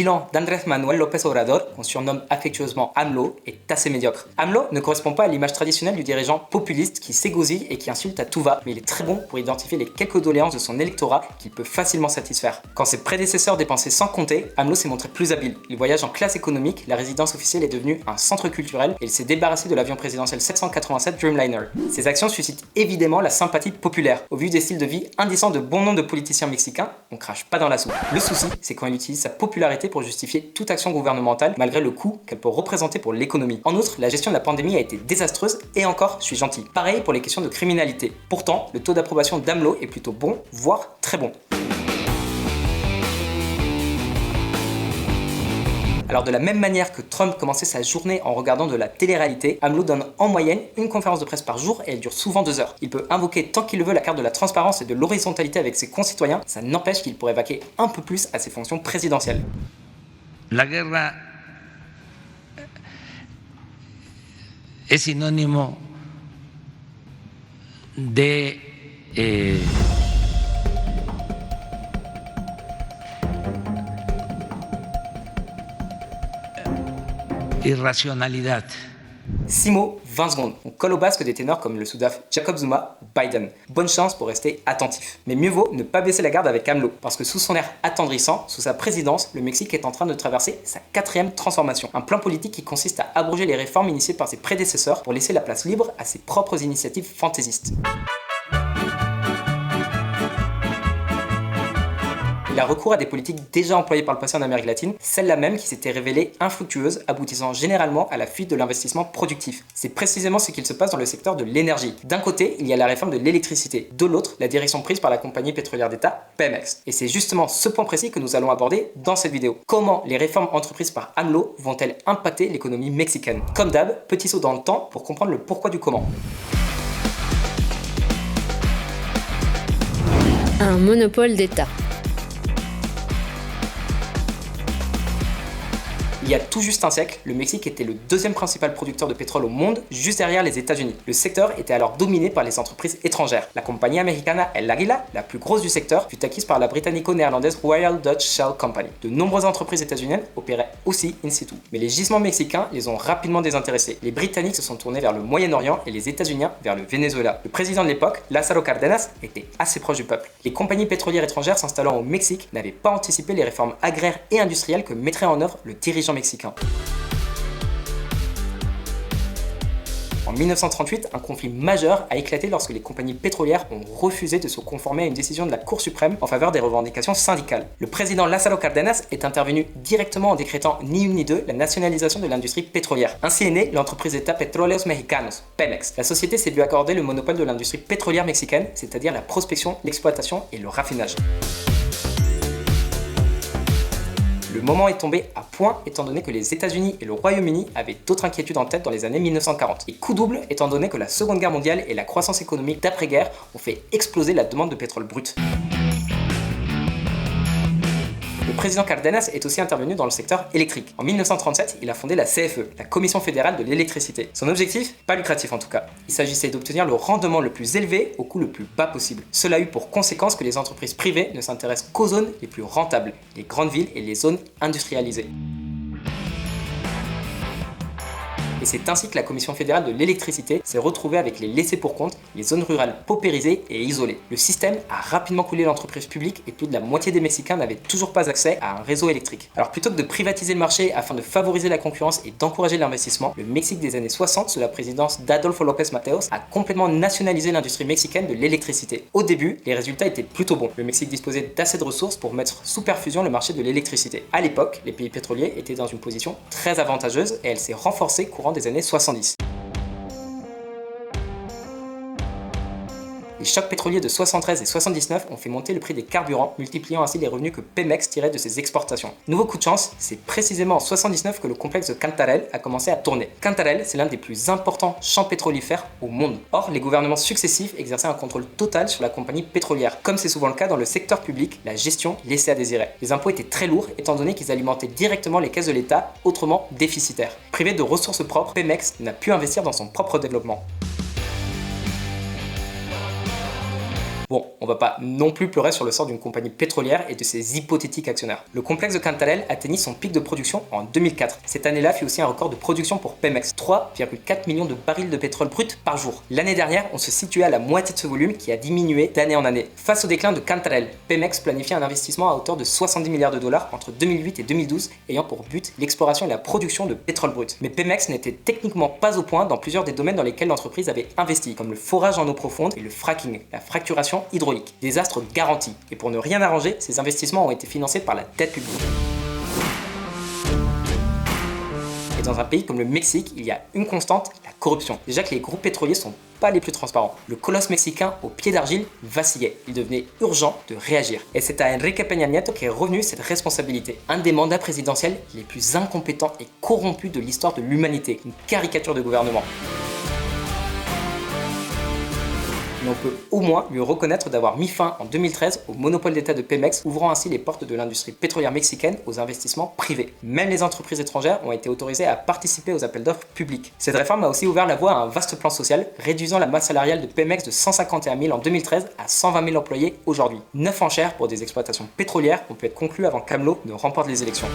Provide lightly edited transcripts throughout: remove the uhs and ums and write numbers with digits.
bilan d'Andrés Manuel López Obrador, qu'on surnomme affectueusement AMLO, est assez médiocre. AMLO ne correspond pas à l'image traditionnelle du dirigeant populiste qui s'égosille et qui insulte à tout va, mais il est très bon pour identifier les quelques doléances de son électorat qu'il peut facilement satisfaire. Quand ses prédécesseurs dépensaient sans compter, AMLO s'est montré plus habile. Il voyage en classe économique, la résidence officielle est devenue un centre culturel et il s'est débarrassé de l'avion présidentiel 787 Dreamliner. Ces actions suscitent évidemment la sympathie populaire. Au vu des styles de vie indécents de bon nombre de politiciens mexicains, on crache pas dans la soupe. Le souci, c'est quand il utilise sa popularité pour justifier toute action gouvernementale malgré le coût qu'elle peut représenter pour l'économie. En outre, la gestion de la pandémie a été désastreuse et encore, je suis gentil. Pareil pour les questions de criminalité. Pourtant, le taux d'approbation d'AMLO est plutôt bon, voire très bon. Alors de la même manière que Trump commençait sa journée en regardant de la télé-réalité, AMLO donne en moyenne une conférence de presse par jour et elle dure souvent 2 heures. Il peut invoquer tant qu'il le veut la carte de la transparence et de l'horizontalité avec ses concitoyens, ça n'empêche qu'il pourrait vaquer un peu plus à ses fonctions présidentielles. La guerra es sinónimo de irracionalidad. 6 mots, 20 secondes. On colle au basque des ténors comme le soudaf Jacob Zuma, Biden. Bonne chance pour rester attentif. Mais mieux vaut ne pas baisser la garde avec AMLO, parce que sous son air attendrissant, sous sa présidence, le Mexique est en train de traverser sa 4e transformation. Un plan politique qui consiste à abroger les réformes initiées par ses prédécesseurs pour laisser la place libre à ses propres initiatives fantaisistes. Il a recours à des politiques déjà employées par le passé en Amérique latine, celles-là même qui s'étaient révélées infructueuses, aboutissant généralement à la fuite de l'investissement productif. C'est précisément ce qu'il se passe dans le secteur de l'énergie. D'un côté, il y a la réforme de l'électricité, de l'autre, la direction prise par la compagnie pétrolière d'État, Pemex. Et c'est justement ce point précis que nous allons aborder dans cette vidéo. Comment les réformes entreprises par AMLO vont-elles impacter l'économie mexicaine? Comme d'hab, petit saut dans le temps pour comprendre le pourquoi du comment. Un monopole d'État. Il y a tout juste un siècle, le Mexique était le 2e principal producteur de pétrole au monde, juste derrière les États-Unis. Le secteur était alors dominé par les entreprises étrangères. La compagnie américaine El Águila, la plus grosse du secteur, fut acquise par la britannico-néerlandaise Royal Dutch Shell Company. De nombreuses entreprises états-uniennes opéraient aussi in situ. Mais les gisements mexicains les ont rapidement désintéressés. Les Britanniques se sont tournés vers le Moyen-Orient et les États-Unis vers le Venezuela. Le président de l'époque, Lázaro Cárdenas, était assez proche du peuple. Les compagnies pétrolières étrangères s'installant au Mexique n'avaient pas anticipé les réformes agraires et industrielles que mettrait en œuvre le dirigeant mexicain. En 1938, un conflit majeur a éclaté lorsque les compagnies pétrolières ont refusé de se conformer à une décision de la Cour suprême en faveur des revendications syndicales. Le président Lázaro Cárdenas est intervenu directement en décrétant ni une ni deux la nationalisation de l'industrie pétrolière. Ainsi est née l'entreprise d'État Petróleos Mexicanos, Pemex. La société s'est vue accorder le monopole de l'industrie pétrolière mexicaine, c'est-à-dire la prospection, l'exploitation et le raffinage. Le moment est tombé à point étant donné que les États-Unis et le Royaume-Uni avaient d'autres inquiétudes en tête dans les années 1940. Et coup double étant donné que la Seconde Guerre mondiale et la croissance économique d'après-guerre ont fait exploser la demande de pétrole brut. Le président Cárdenas est aussi intervenu dans le secteur électrique. En 1937, il a fondé la CFE, la Commission fédérale de l'électricité. Son objectif, pas lucratif en tout cas. Il s'agissait d'obtenir le rendement le plus élevé au coût le plus bas possible. Cela a eu pour conséquence que les entreprises privées ne s'intéressent qu'aux zones les plus rentables, les grandes villes et les zones industrialisées. Et c'est ainsi que la Commission fédérale de l'électricité s'est retrouvée avec les laissés-pour-compte, les zones rurales paupérisées et isolées. Le système a rapidement coulé l'entreprise publique et plus de la moitié des Mexicains n'avaient toujours pas accès à un réseau électrique. Alors plutôt que de privatiser le marché afin de favoriser la concurrence et d'encourager l'investissement, le Mexique des années 60, sous la présidence d'Adolfo López Mateos, a complètement nationalisé l'industrie mexicaine de l'électricité. Au début, les résultats étaient plutôt bons. Le Mexique disposait d'assez de ressources pour mettre sous perfusion le marché de l'électricité. À l'époque, les pays pétroliers étaient dans une position très avantageuse et elle s'est renforcée courant des années 70. Les chocs pétroliers de 73 et 79 ont fait monter le prix des carburants, multipliant ainsi les revenus que Pemex tirait de ses exportations. Nouveau coup de chance, c'est précisément en 79 que le complexe de Cantarell a commencé à tourner. Cantarell, c'est l'un des plus importants champs pétrolifères au monde. Or, les gouvernements successifs exerçaient un contrôle total sur la compagnie pétrolière. Comme c'est souvent le cas dans le secteur public, la gestion laissait à désirer. Les impôts étaient très lourds étant donné qu'ils alimentaient directement les caisses de l'État, autrement déficitaires. Privé de ressources propres, Pemex n'a pu investir dans son propre développement. Bon, on va pas non plus pleurer sur le sort d'une compagnie pétrolière et de ses hypothétiques actionnaires. Le complexe de Cantarell atteignit son pic de production en 2004. Cette année-là fut aussi un record de production pour Pemex, 3,4 millions de barils de pétrole brut par jour. L'année dernière, on se situait à la moitié de ce volume qui a diminué d'année en année. Face au déclin de Cantarell, Pemex planifie un investissement à hauteur de 70 milliards de dollars entre 2008 et 2012, ayant pour but l'exploration et la production de pétrole brut. Mais Pemex n'était techniquement pas au point dans plusieurs des domaines dans lesquels l'entreprise avait investi, comme le forage en eau profonde et le fracking, la fracturation hydraulique. Désastre garanti. Et pour ne rien arranger, ces investissements ont été financés par la dette publique. Et dans un pays comme le Mexique, il y a une constante, la corruption. Déjà que les groupes pétroliers sont pas les plus transparents. Le colosse mexicain au pied d'argile vacillait. Il devenait urgent de réagir. Et c'est à Enrique Peña Nieto qu'est revenue cette responsabilité. Un des mandats présidentiels les plus incompétents et corrompus de l'histoire de l'humanité. Une caricature de gouvernement. Mais on peut au moins lui reconnaître d'avoir mis fin en 2013 au monopole d'État de Pemex, ouvrant ainsi les portes de l'industrie pétrolière mexicaine aux investissements privés. Même les entreprises étrangères ont été autorisées à participer aux appels d'offres publics. Cette réforme a aussi ouvert la voie à un vaste plan social, réduisant la masse salariale de Pemex de 151 000 en 2013 à 120 000 employés aujourd'hui. 9 enchères pour des exploitations pétrolières ont pu être conclues avant qu'AMLO ne remporte les élections.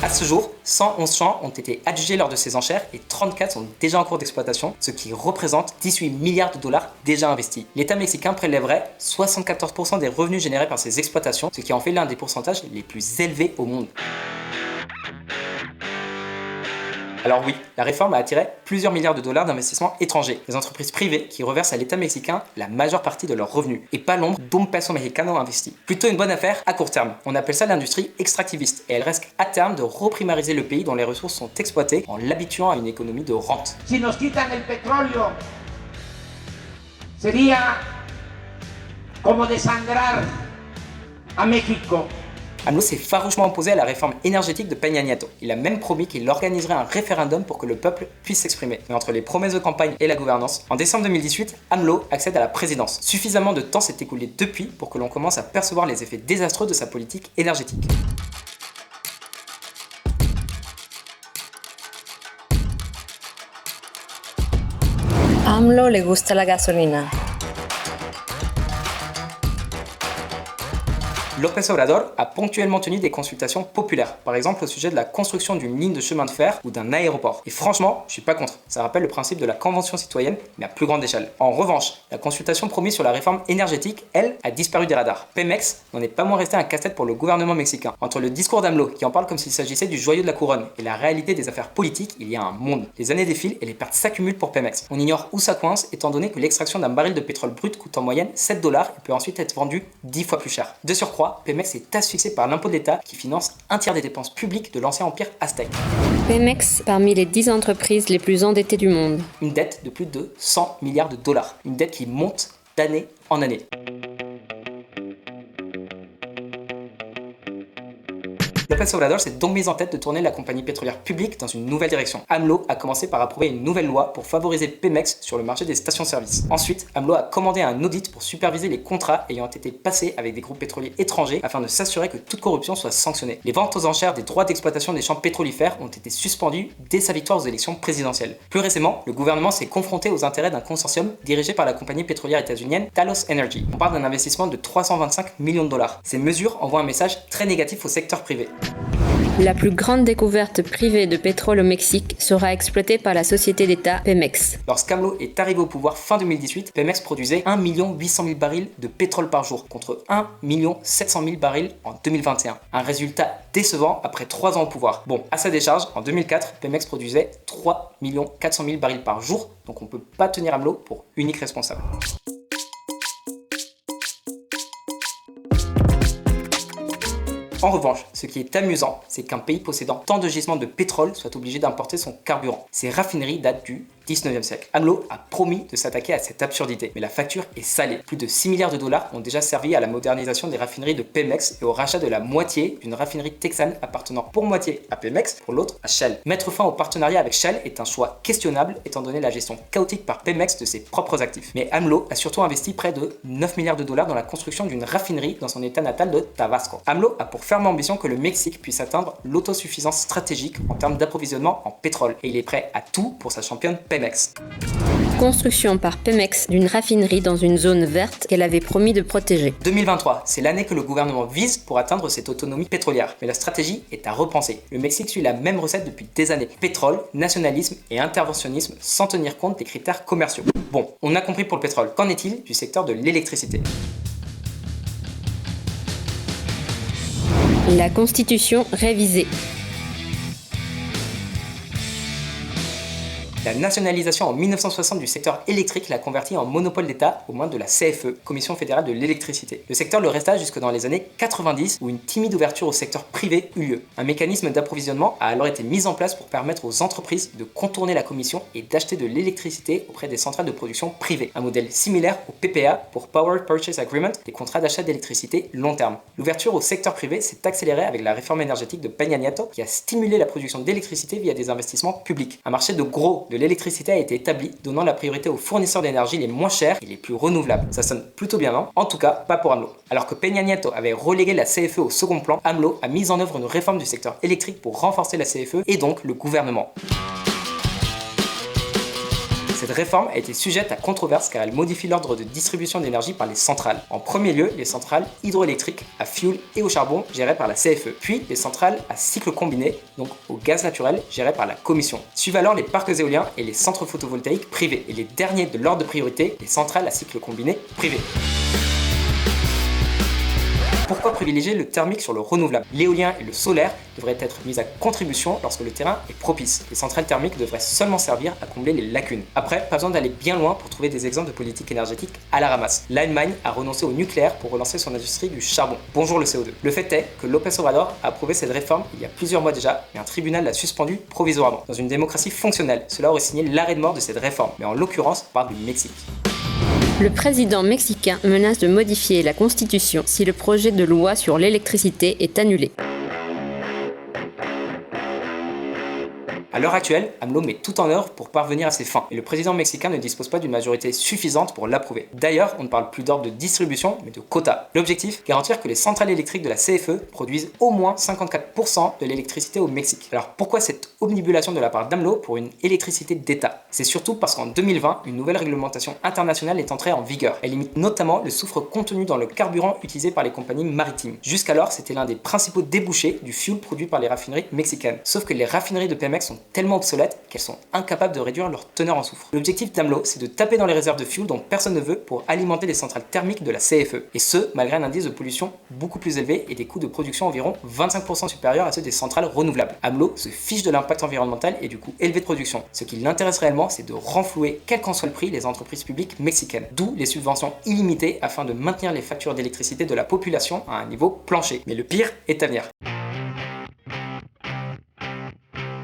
À ce jour, 111 champs ont été adjugés lors de ces enchères et 34 sont déjà en cours d'exploitation, ce qui représente 18 milliards de dollars déjà investis. L'État mexicain prélèverait 74% des revenus générés par ces exploitations, ce qui en fait l'un des pourcentages les plus élevés au monde. Alors oui, la réforme a attiré plusieurs milliards de dollars d'investissements étrangers, des entreprises privées qui reversent à l'État mexicain la majeure partie de leurs revenus, et pas l'ombre d'un peso mexicano investi. Plutôt une bonne affaire à court terme. On appelle ça l'industrie extractiviste, et elle risque à terme de reprimariser le pays dont les ressources sont exploitées en l'habituant à une économie de rente. Si nos quitan el petróleo, sería como desangrar a México. AMLO s'est farouchement opposé à la réforme énergétique de Peña Nieto. Il a même promis qu'il organiserait un référendum pour que le peuple puisse s'exprimer. Mais entre les promesses de campagne et la gouvernance, en décembre 2018, AMLO accède à la présidence. Suffisamment de temps s'est écoulé depuis pour que l'on commence à percevoir les effets désastreux de sa politique énergétique. AMLO le gusta la gasolina. López Obrador a ponctuellement tenu des consultations populaires, par exemple au sujet de la construction d'une ligne de chemin de fer ou d'un aéroport. Et franchement, je suis pas contre. Ça rappelle le principe de la convention citoyenne, mais à plus grande échelle. En revanche, la consultation promise sur la réforme énergétique, elle, a disparu des radars. Pemex n'en est pas moins resté un casse-tête pour le gouvernement mexicain. Entre le discours d'AMLO, qui en parle comme s'il s'agissait du joyau de la couronne, et la réalité des affaires politiques, il y a un monde. Les années défilent et les pertes s'accumulent pour Pemex. On ignore où ça coince, étant donné que l'extraction d'un baril de pétrole brut coûte en moyenne 7 $ et peut ensuite être vendu 10 fois plus cher. De surcroît, Pemex est asphyxié par l'impôt de l'État qui finance un tiers des dépenses publiques de l'ancien empire aztèque. Pemex parmi les 10 entreprises les plus endettées du monde. Une dette de plus de 100 milliards de dollars. Une dette qui monte d'année en année. López Obrador s'est donc mis en tête de tourner la compagnie pétrolière publique dans une nouvelle direction. AMLO a commencé par approuver une nouvelle loi pour favoriser Pemex sur le marché des stations-service. Ensuite, AMLO a commandé un audit pour superviser les contrats ayant été passés avec des groupes pétroliers étrangers afin de s'assurer que toute corruption soit sanctionnée. Les ventes aux enchères des droits d'exploitation des champs pétrolifères ont été suspendues dès sa victoire aux élections présidentielles. Plus récemment, le gouvernement s'est confronté aux intérêts d'un consortium dirigé par la compagnie pétrolière états-unienne Talos Energy. On parle d'un investissement de 325 millions de dollars. Ces mesures envoient un message très négatif au secteur privé. La plus grande découverte privée de pétrole au Mexique sera exploitée par la société d'État Pemex. Lorsqu'AMLO est arrivé au pouvoir fin 2018, Pemex produisait 1 800 000 barils de pétrole par jour contre 1 700 000 barils en 2021. Un résultat décevant après 3 ans au pouvoir. Bon, à sa décharge, en 2004, Pemex produisait 3 400 000 barils par jour, donc on peut pas tenir AMLO pour unique responsable. En revanche, ce qui est amusant, c'est qu'un pays possédant tant de gisements de pétrole soit obligé d'importer son carburant. Ces raffineries datent du 19e siècle. AMLO a promis de s'attaquer à cette absurdité, mais la facture est salée. Plus de 6 milliards de dollars ont déjà servi à la modernisation des raffineries de Pemex et au rachat de la moitié d'une raffinerie texane appartenant pour moitié à Pemex, pour l'autre à Shell. Mettre fin au partenariat avec Shell est un choix questionnable étant donné la gestion chaotique par Pemex de ses propres actifs. Mais AMLO a surtout investi près de 9 milliards de dollars dans la construction d'une raffinerie dans son état natal de Tabasco. AMLO a pour ferme ambition que le Mexique puisse atteindre l'autosuffisance stratégique en termes d'approvisionnement en pétrole et il est prêt à tout pour sa championne Pemex. Construction par Pemex d'une raffinerie dans une zone verte qu'elle avait promis de protéger. 2023, c'est l'année que le gouvernement vise pour atteindre cette autonomie pétrolière. Mais la stratégie est à repenser. Le Mexique suit la même recette depuis des années. Pétrole, nationalisme et interventionnisme sans tenir compte des critères commerciaux. Bon, on a compris pour le pétrole. Qu'en est-il du secteur de l'électricité ? La Constitution révisée. La nationalisation en 1960 du secteur électrique l'a converti en monopole d'État aux mains de la CFE, Commission fédérale de l'électricité. Le secteur le resta jusque dans les années 90 où une timide ouverture au secteur privé eut lieu. Un mécanisme d'approvisionnement a alors été mis en place pour permettre aux entreprises de contourner la commission et d'acheter de l'électricité auprès des centrales de production privées. Un modèle similaire au PPA pour Power Purchase Agreement, des contrats d'achat d'électricité long terme. L'ouverture au secteur privé s'est accélérée avec la réforme énergétique de Peña Nieto qui a stimulé la production d'électricité via des investissements publics. Un marché de gros de l'électricité a été établi, donnant la priorité aux fournisseurs d'énergie les moins chers et les plus renouvelables. Ça sonne plutôt bien, non ? En tout cas, pas pour AMLO. Alors que Peña Nieto avait relégué la CFE au second plan, AMLO a mis en œuvre une réforme du secteur électrique pour renforcer la CFE et donc le gouvernement. Cette réforme a été sujette à controverse car elle modifie l'ordre de distribution d'énergie par les centrales. En premier lieu, les centrales hydroélectriques à fioul et au charbon gérées par la CFE, puis les centrales à cycle combiné, donc au gaz naturel, gérées par la Commission. Suivent alors les parcs éoliens et les centres photovoltaïques privés, et les derniers de l'ordre de priorité, les centrales à cycle combiné privées. Pourquoi privilégier le thermique sur le renouvelable ? L'éolien et le solaire devraient être mis à contribution lorsque le terrain est propice. Les centrales thermiques devraient seulement servir à combler les lacunes. Après, pas besoin d'aller bien loin pour trouver des exemples de politique énergétique à la ramasse. L'Allemagne a renoncé au nucléaire pour relancer son industrie du charbon. Bonjour le CO2. Le fait est que López Obrador a approuvé cette réforme il y a plusieurs mois déjà, mais un tribunal l'a suspendu provisoirement. Dans une démocratie fonctionnelle, cela aurait signé l'arrêt de mort de cette réforme, mais en l'occurrence, on parle du Mexique. Le président mexicain menace de modifier la Constitution si le projet de loi sur l'électricité est annulé. À l'heure actuelle, AMLO met tout en œuvre pour parvenir à ses fins, et le président mexicain ne dispose pas d'une majorité suffisante pour l'approuver. D'ailleurs, on ne parle plus d'ordre de distribution, mais de quotas. L'objectif, garantir que les centrales électriques de la CFE produisent au moins 54% de l'électricité au Mexique. Alors pourquoi cette omnibulation de la part d'AMLO pour une électricité d'État ? C'est surtout parce qu'en 2020, une nouvelle réglementation internationale est entrée en vigueur. Elle limite notamment le soufre contenu dans le carburant utilisé par les compagnies maritimes. Jusqu'alors, c'était l'un des principaux débouchés du fuel produit par les raffineries mexicaines. Sauf que les raffineries de Pemex sont tellement obsolètes qu'elles sont incapables de réduire leur teneur en soufre. L'objectif d'AMLO, c'est de taper dans les réserves de fuel dont personne ne veut pour alimenter les centrales thermiques de la CFE. Et ce, malgré un indice de pollution beaucoup plus élevé et des coûts de production environ 25% supérieurs à ceux des centrales renouvelables. AMLO se fiche de l'impact environnemental et du coût élevé de production. Ce qui l'intéresse réellement, c'est de renflouer, quel qu'en soit le prix, les entreprises publiques mexicaines. D'où les subventions illimitées afin de maintenir les factures d'électricité de la population à un niveau plancher. Mais le pire est à venir.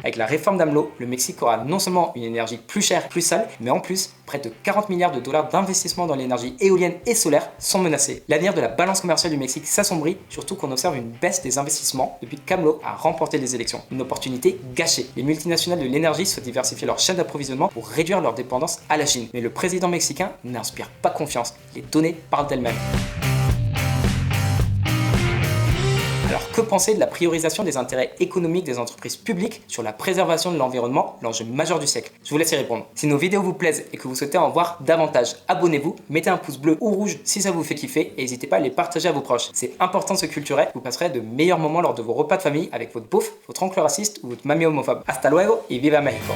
Avec la réforme d'AMLO, le Mexique aura non seulement une énergie plus chère, plus sale, mais en plus, près de 40 milliards de dollars d'investissement dans l'énergie éolienne et solaire sont menacés. L'avenir de la balance commerciale du Mexique s'assombrit, surtout qu'on observe une baisse des investissements depuis qu'AMLO a remporté les élections. Une opportunité gâchée. Les multinationales de l'énergie souhaitent diversifier leur chaîne d'approvisionnement pour réduire leur dépendance à la Chine. Mais le président mexicain n'inspire pas confiance. Les données parlent d'elles-mêmes. Alors que penser de la priorisation des intérêts économiques des entreprises publiques sur la préservation de l'environnement, l'enjeu majeur du siècle ? Je vous laisse y répondre. Si nos vidéos vous plaisent et que vous souhaitez en voir davantage, abonnez-vous, mettez un pouce bleu ou rouge si ça vous fait kiffer et n'hésitez pas à les partager à vos proches. C'est important de se culturer, vous passerez de meilleurs moments lors de vos repas de famille avec votre beauf, votre oncle raciste ou votre mamie homophobe. Hasta luego et viva México!